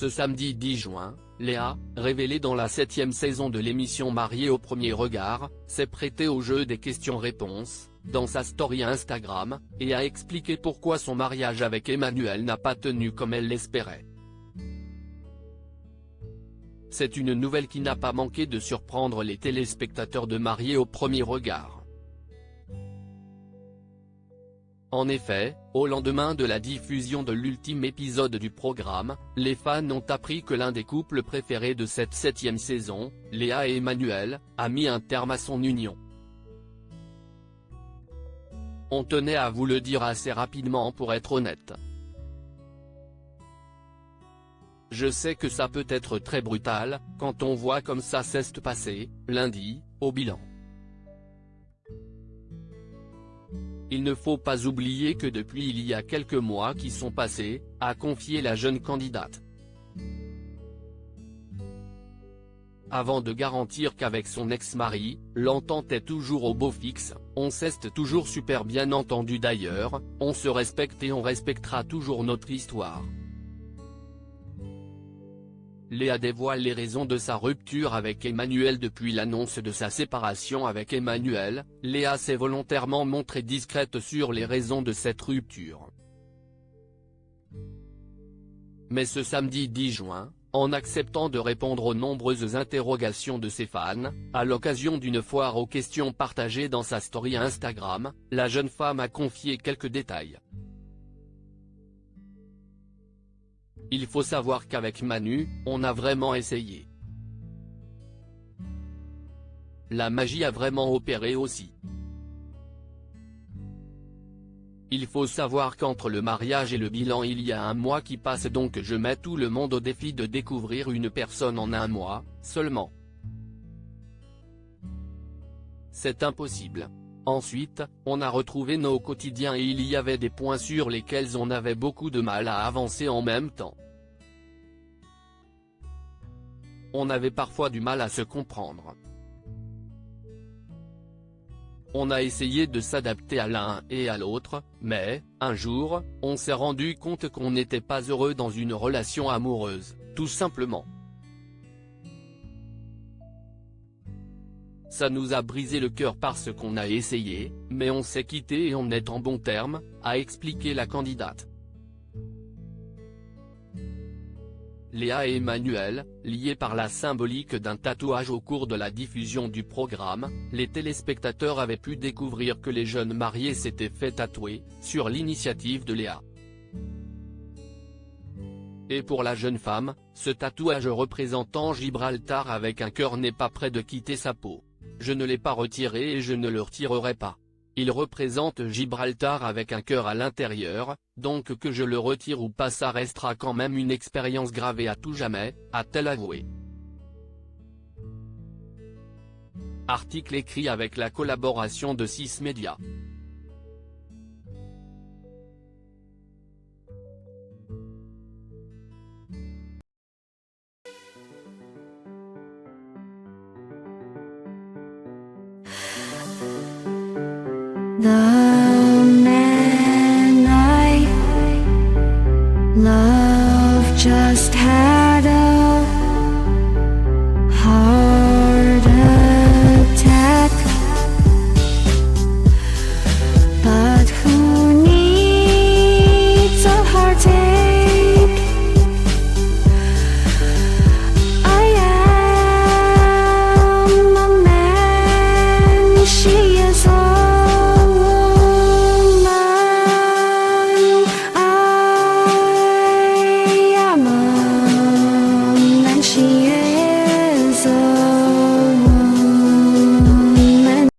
Ce samedi 10 juin, Léa, révélée dans la 7e saison de l'émission Mariée au premier regard, s'est prêtée au jeu des questions-réponses, dans sa story Instagram, et a expliqué pourquoi son mariage avec Emmanuel n'a pas tenu comme elle l'espérait. C'est une nouvelle qui n'a pas manqué de surprendre les téléspectateurs de Mariée au premier regard. En effet, au lendemain de la diffusion de l'ultime épisode du programme, les fans ont appris que l'un des couples préférés de cette 7e saison, Léa et Emmanuel, a mis un terme à son union. On tenait à vous le dire assez rapidement pour être honnête. Je sais que ça peut être très brutal, quand on voit comme ça s'est passé, lundi, au bilan. Il ne faut pas oublier que depuis il y a quelques mois qui sont passés, a confié la jeune candidate. Avant de garantir qu'avec son ex-mari, l'entente est toujours au beau fixe, on s'est toujours super bien entendu d'ailleurs, on se respecte et on respectera toujours notre histoire. Léa dévoile les raisons de sa rupture avec Emmanuel. Depuis l'annonce de sa séparation avec Emmanuel, Léa s'est volontairement montrée discrète sur les raisons de cette rupture. Mais ce samedi 10 juin, en acceptant de répondre aux nombreuses interrogations de ses fans, à l'occasion d'une foire aux questions partagée dans sa story Instagram, la jeune femme a confié quelques détails. Il faut savoir qu'avec Manu, on a vraiment essayé. La magie a vraiment opéré aussi. Il faut savoir qu'entre le mariage et le bilan il y a un mois qui passe, donc je mets tout le monde au défi de découvrir une personne en un mois, seulement. C'est impossible. Ensuite, on a retrouvé nos quotidiens et il y avait des points sur lesquels on avait beaucoup de mal à avancer en même temps. On avait parfois du mal à se comprendre. On a essayé de s'adapter à l'un et à l'autre, mais, un jour, on s'est rendu compte qu'on n'était pas heureux dans une relation amoureuse, tout simplement. Ça nous a brisé le cœur parce qu'on a essayé, mais on s'est quitté et on est en bons termes, a expliqué la candidate. Léa et Emmanuel, liés par la symbolique d'un tatouage au cours de la diffusion du programme, les téléspectateurs avaient pu découvrir que les jeunes mariés s'étaient fait tatouer, sur l'initiative de Léa. Et pour la jeune femme, ce tatouage représentant Gibraltar avec un cœur n'est pas près de quitter sa peau. Je ne l'ai pas retiré et je ne le retirerai pas. Il représente Gibraltar avec un cœur à l'intérieur, donc que je le retire ou pas ça restera quand même une expérience gravée à tout jamais, a-t-elle avoué. Article écrit avec la collaboration de 6 médias. The man I love just